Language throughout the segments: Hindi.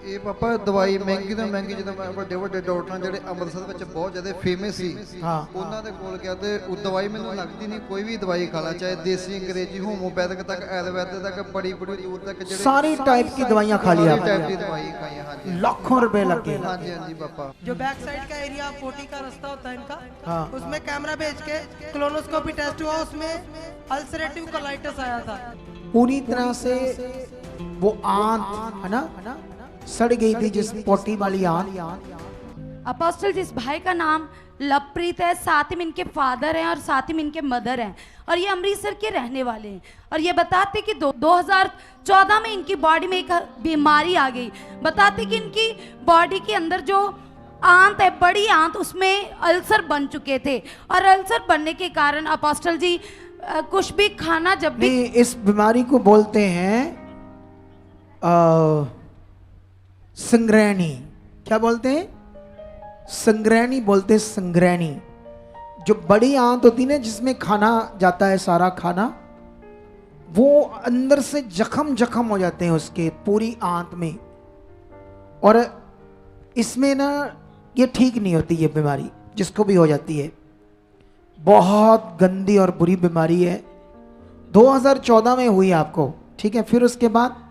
ये पापा दवाई महंगी तो महंगी जो ਵੱਡੇ ਵੱਡੇ ਡਾਕਟਰਾਂ ਜਿਹੜੇ ਅੰਮ੍ਰਿਤਸਰ ਵਿੱਚ ਬਹੁਤ ਜ਼ਿਆਦਾ ਫੇਮਸ ਸੀ ਉਹਨਾਂ ਦੇ ਕੋਲ ਗਿਆ ਤੇ ਉਹ ਦਵਾਈ ਮੈਨੂੰ ਲੱਗਦੀ ਨਹੀਂ ਕੋਈ ਵੀ ਦਵਾਈ ਖਾ ਲਾ ਚਾहे देसी अंग्रेजी होम्योपैथिक तक आयुर्वेदिक तक बड़ी बड़ी दूर तक सारी टाइप की दवाइयाँ खा लिया टाइप की दवाई खाई हाँ जी लाखों रुपए लगे हाँ जी हाँ जी पापा जो बैक साइड का एरिया 40 का रास्ता होता है इनका उसमें कैमरा भेज के कोलोनोस्कोपी टेस्ट हुआ उसमें अल्सरेटिव कोलाइटिस आया था पूरी तरह से वो आंत है ना सड़ गई थी जिस पोटी वाली आंत। अपोस्टल जिस भाई का नाम लवप्रीत है, साथ ही में इनके फादर हैं और साथ ही में इनके मदर हैं और ये अमृतसर के रहने वाले हैं और ये बताते कि 2014 में इनकी बॉडी में एक बीमारी आ गई। बताते कि इनकी बॉडी के अंदर जो आंत है बड़ी आंत उसमें अल्सर बन चुके थे और अल्सर बनने के कारण अपोस्टल जी कुछ भी खाना जब भी इस बीमारी को बोलते हैं संग्रहणी। क्या बोलते हैं? संग्रहणी बोलते हैं। संग्रहणी जो बड़ी आंत होती है ना जिसमें खाना जाता है सारा खाना वो अंदर से जख्म जख्म हो जाते हैं उसके पूरी आंत में और इसमें ना ये ठीक नहीं होती ये बीमारी जिसको भी हो जाती है। बहुत गंदी और बुरी बीमारी है। 2014 में हुई आपको, ठीक है। फिर उसके बाद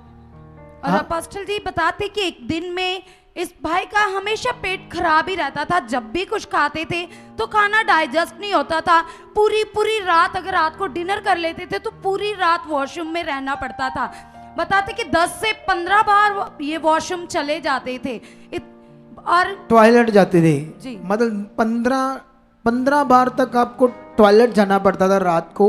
और अपोस्टल जी बताते कि एक दिन में इस भाई का हमेशा पेट खराब ही रहता था। जब भी कुछ खाते थे तो खाना डाइजेस्ट नहीं होता था। पूरी रात अगर रात को डिनर कर लेते थे तो पूरी रात वॉशरूम में रहना पड़ता था। बताते कि 10 से 15 बार ये वॉशरूम चले जाते थे और टॉयलेट जाते थे जी। मतलब 15 बार तक आपको टॉयलेट जाना पड़ता था रात को।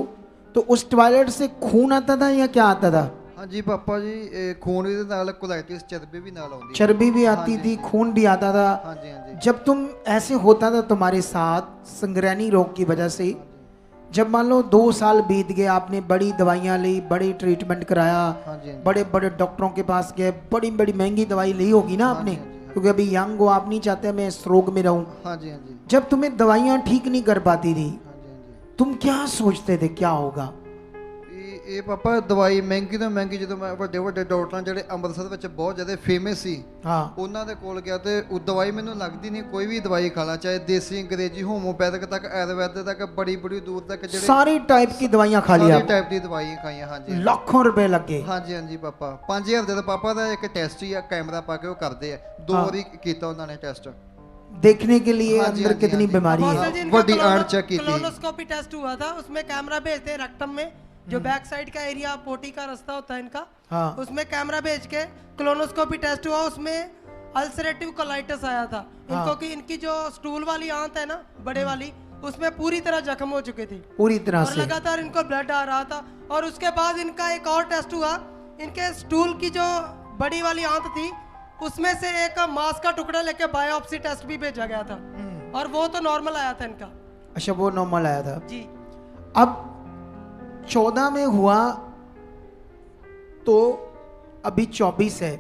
तो उस टॉयलेट से खून आता था या क्या आता था? हाँ जी पापा जी खून भी नाल कोलाइटिस चर्बी भी नाल आती चर्बी भी आती थी खून भी आता था। हाँ जी हाँ जी जब तुम ऐसे होता था तुम्हारे साथ संग्रहणी रोग की वजह से, जब मान लो 2 साल बीत गए आपने बड़ी दवाइयाँ ली बड़ी ट्रीटमेंट कराया हाँ जी बड़े बड़े डॉक्टरों के पास गए बड़ी बड़ी महंगी दवाई ली होगी ना आपने क्योंकि अभी यंग हो आप नहीं चाहते मैं इस रोग में रहूं। हाँ जी हाँ जी जब तुम्हें दवाइयाँ ठीक नहीं कर पाती थी तुम क्या सोचते थे क्या होगा? ਇਹ ਪਾਪਾ ਦਵਾਈ ਮਹਿੰਗੀ ਤੋਂ ਮਹਿੰਗੀ ਜਦੋਂ ਮੈਂ ਵੱਡੇ ਵੱਡੇ ਡਾਕਟਰਾਂ ਜਿਹੜੇ ਅੰਮ੍ਰਿਤਸਰ ਵਿੱਚ ਬਹੁਤ ਜ਼ਿਆਦਾ ਫੇਮਸ ਸੀ ਉਹਨਾਂ ਦੇ ਕੋਲ ਗਿਆ ਤੇ ਉਹ ਦਵਾਈ ਮੈਨੂੰ ਲੱਗਦੀ ਨਹੀਂ ਕੋਈ ਵੀ ਦਵਾਈ ਖਾ ਲਾ ਚਾहे देसी अंग्रेजी होम्योपैथिक तक आयुर्वेदिक तक बड़ी बड़ी दूर तक ਜਿਹੜੇ सारी टाइप की दवाइयाँ खा लिया सारी टाइप ਦੀ ਦਵਾਈ ਖਾਈਆਂ हाँ जी लाखों रुपए लगे। हाँ जी हाँ जी पापा 5000 ਦੇ ਤਾਂ ਪਾਪਾ ਦਾ ਇੱਕ ਟੈਸਟ ਹੀ ਆ ਕੈਮਰਾ ਪਾ ਕੇ ਉਹ ਕਰਦੇ ਆ 2 ਵਾਰੀ ਕੀਤਾ ਉਹਨਾਂ ਨੇ ਟੈਸਟ देखने के लिए अंदर कितनी बीमारी है। बड़ी आड़ चेक की थी कोलोनोस्कोपी टेस्ट हुआ था उसमें कैमरा भेजते हैं रेक्टम में जो बैक साइड का एरिया 40 का रास्ता होता है इनका उसमें कैमरा भेज के कोलोनोस्कोपी टेस्ट हुआ उसमें अल्सरेटिव कोलाइटिस आया था इनको कि इनकी जो स्टूल वाली आंत है ना बड़े वाली उसमें पूरी तरह जख्म हो चुके थे पूरी तरह और से लगातार इनको ब्लड आ रहा था। और उसके बाद इनका एक और टेस्ट हुआ इनके स्टूल की जो बड़ी वाली आंत थी उसमें से एक मांस का टुकड़ा लेके बायोप्सी टेस्ट भी भेजा गया था और वो तो नॉर्मल आया था इनका। अच्छा वो नॉर्मल आया था जी। अब 14 में हुआ तो अभी 24 है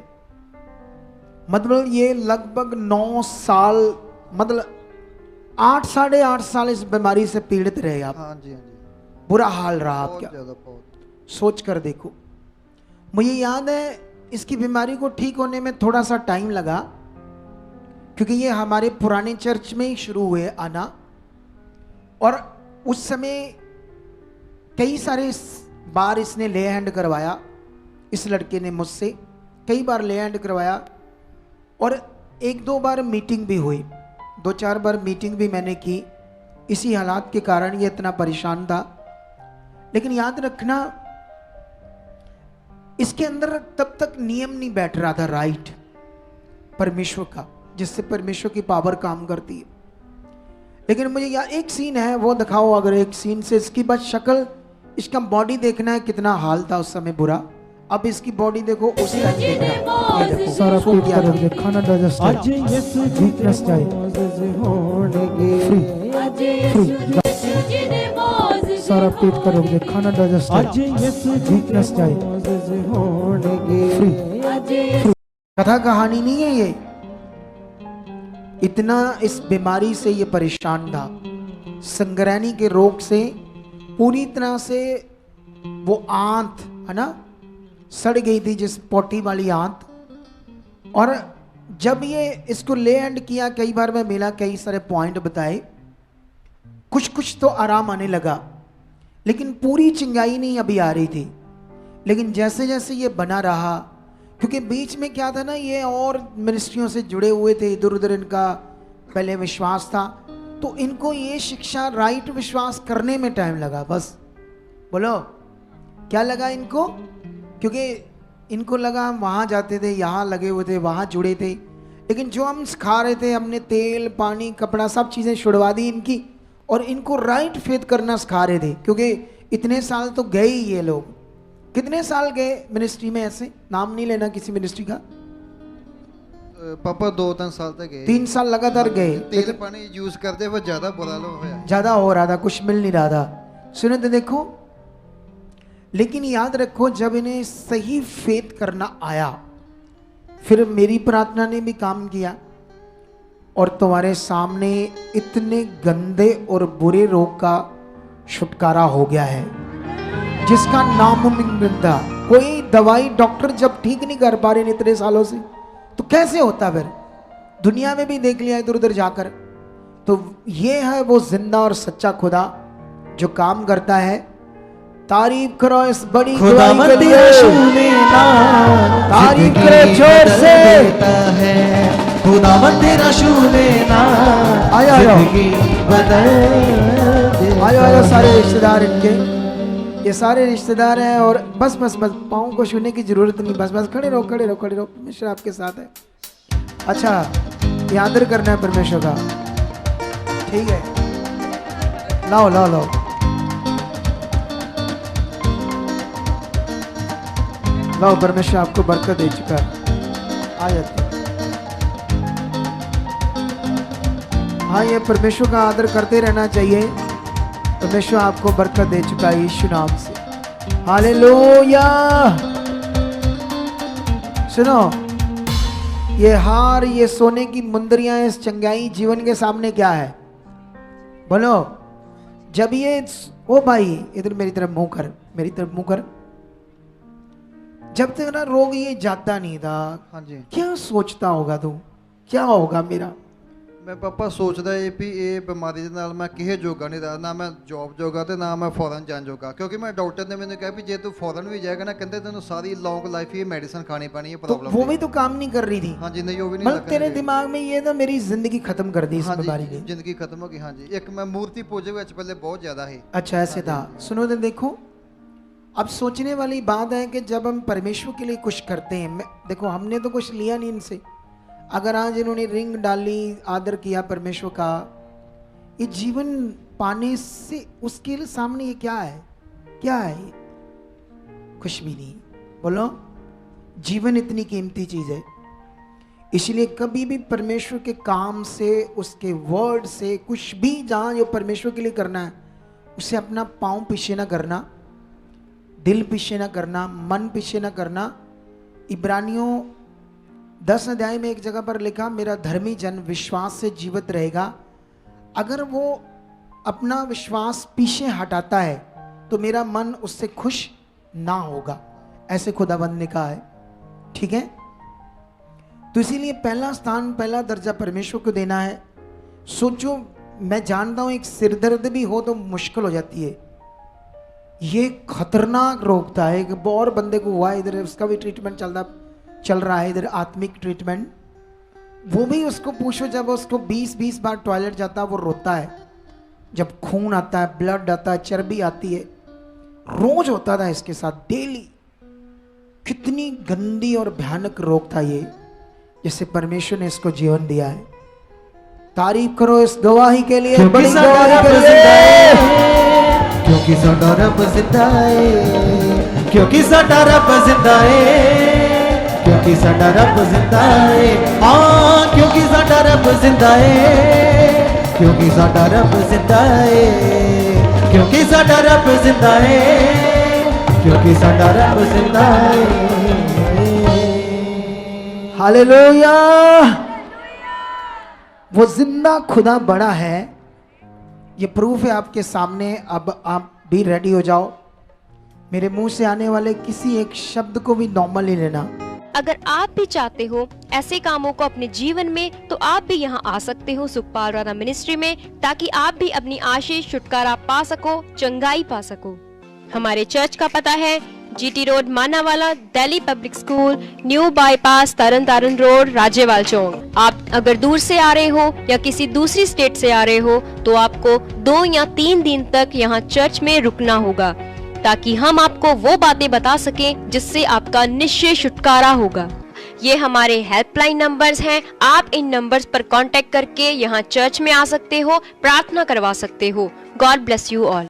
मतलब ये लगभग 9 साल मतलब 8 साढ़े 8 साल इस बीमारी से पीड़ित रहे आप। हाँ जी हाँ जी बुरा हाल रहा आपका। बहुत सोच कर देखो मुझे याद है इसकी बीमारी को ठीक होने में थोड़ा सा टाइम लगा क्योंकि ये हमारे पुराने चर्च में ही शुरू हुए आना और उस समय कई सारे बार इसने ले हैंड करवाया इस लड़के ने मुझसे कई बार ले हैंड करवाया और 1-2 बार मीटिंग भी हुई 2-4 बार मीटिंग भी मैंने की। इसी हालात के कारण ये इतना परेशान था। लेकिन याद रखना इसके अंदर तब तक नियम नहीं बैठ रहा था राइट परमेश्वर का जिससे परमेश्वर की पावर काम करती है। लेकिन मुझे याद एक सीन है वो दिखाओ अगर एक सीन से इसकी बस शक्ल इसका बॉडी देखना है कितना हाल था उस समय बुरा। अब इसकी बॉडी देखो उस टाइम देखना ये देखो सारा पेट का रोग है खाना डाइजेस्ट आज यीशु वीकनेस जाए सारा पेट का रोग है खाना डाइजेस्ट आज यीशु वीकनेस जाए कथा कहानी नहीं है ये। इतना इस बीमारी से ये परेशान था संग्रहणी के रोग से पूरी तरह से वो आंत है ना सड़ गई थी जिस पोटी वाली आंत और जब ये इसको ले एंड किया, कई बार मैं मिला, कई सारे पॉइंट बताए, कुछ कुछ तो आराम आने लगा, लेकिन पूरी चिंगाई नहीं अभी आ रही थी। लेकिन जैसे जैसे ये बना रहा, क्योंकि बीच में क्या था ना, ये और मिनिस्ट्रियों से जुड़े हुए थे, इधर उधर इनका पहले विश्वास था, तो इनको ये शिक्षा राइट विश्वास करने में टाइम लगा। बस बोलो क्या लगा इनको, क्योंकि इनको लगा हम वहाँ जाते थे, यहाँ लगे हुए थे, वहाँ जुड़े थे, लेकिन जो हम सिखा रहे थे, हमने तेल पानी कपड़ा सब चीज़ें छुड़वा दी इनकी, और इनको राइट फेथ करना सिखा रहे थे। क्योंकि इतने साल तो गए ही ये लोग, कितने साल गए मिनिस्ट्री में, ऐसे नाम नहीं लेना किसी मिनिस्ट्री का, पापा 2-3 साल तक गए, 3 साल लगातार गए, तेल पानी यूज करते हुए ज्यादा बुरा होया, ज्यादा हो रहा था, कुछ मिल नहीं रहा था। सुनो तो देखो, लेकिन याद रखो जब इन्हें सही फेथ करना आया, फिर मेरी प्रार्थना ने भी काम किया, और तुम्हारे सामने इतने गंदे और बुरे रोग का छुटकारा हो गया है जिसका नामुमकिन था। कोई दवाई डॉक्टर जब ठीक नहीं कर पा रहे इतने सालों से, तो कैसे होता फिर, दुनिया में भी देख लिया इधर उधर जाकर। तो ये है वो जिंदा और सच्चा खुदा जो काम करता है। तारीफ करो इस बड़ी खुदा के लिए, तारीफ करो जोर से, खुदावन तेरा छू लेना, आयो आयो सारे रिश्तेदार इनके, ये सारे रिश्तेदार हैं, और बस बस बस पाँव को छूने की जरूरत नहीं, बस बस खड़े रहो खड़े रहो खड़े रहो, परमेश्वर आपके साथ है। अच्छा, ये आदर करना है परमेश्वर का, ठीक है, लाओ लाओ लाओ, लाओ, परमेश्वर आपको बरकत दे चुका है। आ जाते, हाँ, ये परमेश्वर का आदर करते रहना चाहिए, परमेश्वर आपको बरकत दे चुका है यीशु नाम से, हालेलुया। सुनो, ये हार, ये सोने की मुंदरियां, इस चंगाई जीवन के सामने क्या है, बोलो। जब ये, ओ भाई इधर मेरी तरफ मुंह कर, मेरी तरफ मुंह कर, जब तेरा रोग ये जाता नहीं था, हाँ जी, क्या सोचता होगा तू, क्या होगा मेरा? मैं पापा सोचदा है भी ये बीमारी ਦੇ ਨਾਲ ਮੈਂ ਕਿਸੇ ਜੋਗਾ ਨਹੀਂ ਰਹਾ, ਨਾ ਮੈਂ ਜੌਬ ਜੋਗਾ ਤੇ ਨਾ ਮੈਂ ਫੌਰਨ ਜਾਣ ਜੋਗਾ, ਕਿਉਂਕਿ ਮੈਂ ਡਾਕਟਰ ਨੇ ਮੈਨੂੰ ਕਿਹਾ ਵੀ ਜੇ ਤੂੰ ਫੌਰਨ ਵੀ ਜਾਏਗਾ ਨਾ, ਕਹਿੰਦੇ ਤੈਨੂੰ ਸਾਰੀ ਲੌਂਗ ਲਾਈਫ ये मेडिसिन खानी पड़नी है तो प्रॉब्लम। वो भी तो काम नहीं कर रही थी, हाँ जी, नहीं वो भी नहीं मतलब तेरे दिमाग में ये था मेरी जिंदगी खत्म कर दी इस हाँ बीमारी जी, ने। जिंदगी खत्म हो गई। हाँ जी, एक मैं मूर्ति पूजे ਵਿੱਚ पहले बहुत ज्यादा है। अच्छा ऐसे था। सुनो तो देखो, अब सोचने वाली बात है कि जब हम परमेश्वर के लिए कुछ करते हैं, देखो हमने तो कुछ लिया नहीं इनसे, अगर आज इन्होंने रिंग डाली, आदर किया परमेश्वर का, ये जीवन पाने से उसके लिए सामने ये क्या है, क्या है ये? कुछ भी नहीं। बोलो, जीवन इतनी कीमती चीज है, इसलिए कभी भी परमेश्वर के काम से, उसके वर्ड से, कुछ भी जहां जो परमेश्वर के लिए करना है, उसे अपना पाँव पीछे ना करना, दिल पीछे ना करना, मन पीछे ना करना। इब्रानियों 10 अध्याय में एक जगह पर लिखा, मेरा धर्मी जन विश्वास से जीवित रहेगा। अगर वो अपना विश्वास पीछे हटाता है तो मेरा मन उससे खुश ना होगा, ऐसे खुदाबंद ने कहा है, ठीक है। तो इसीलिए पहला स्थान, पहला दर्जा परमेश्वर को देना है। सोचो, मैं जानता हूं एक सिरदर्द भी हो तो मुश्किल हो जाती है, ये खतरनाक रोग था, एक और बंदे को हुआ, इधर उसका भी ट्रीटमेंट चल रहा है, इधर आत्मिक ट्रीटमेंट। वो भी उसको पूछो, जब उसको 20 बार टॉयलेट जाता है वो रोता है, जब खून आता है, ब्लड आता है, चर्बी आती है, रोज होता था इसके साथ, डेली। कितनी गंदी और भयानक रोग था ये, जिससे परमेश्वर ने इसको जीवन दिया है। तारीफ करो इस गवाही के लिए, बड़ी गवाही के लिए, क्योंकि साडा रब जिंदा है, क्योंकि साडा रब जिंदा है, क्योंकि साडा रब जिंदा है, हाँ क्योंकि साडा रब जिंदा है, क्योंकि साडा रब जिंदा है, क्योंकि साडा रब जिंदा है, क्योंकि साडा रब जिंदा है। हालेलुया। वो जिंदा खुदा बड़ा है, ये प्रूफ है आपके सामने। अब आप भी रेडी हो जाओ, मेरे मुंह से आने वाले किसी एक शब्द को भी नॉर्मल ही लेना। अगर आप भी चाहते हो ऐसे कामों को अपने जीवन में, तो आप भी यहाँ आ सकते हो सुखपाल राणा मिनिस्ट्री में, ताकि आप भी अपनी आशीष छुटकारा पा सको, चंगाई पा सको। हमारे चर्च का पता है GT road Manawala, Delhi public school, new bypass, Tarn Taran road, Rajewal chowk. आप अगर दूर से आ रहे हो या किसी दूसरी स्टेट से आ रहे हो तो आपको 2 या 3 दिन तक यहाँ चर्च में रुकना होगा, ताकि हम आपको वो बातें बता सकें जिससे आपका निश्चय छुटकारा होगा। ये हमारे हेल्पलाइन नंबर्स हैं, आप इन नंबर्स पर कांटेक्ट करके यहाँ चर्च में आ सकते हो, प्रार्थना करवा सकते हो। God bless you all.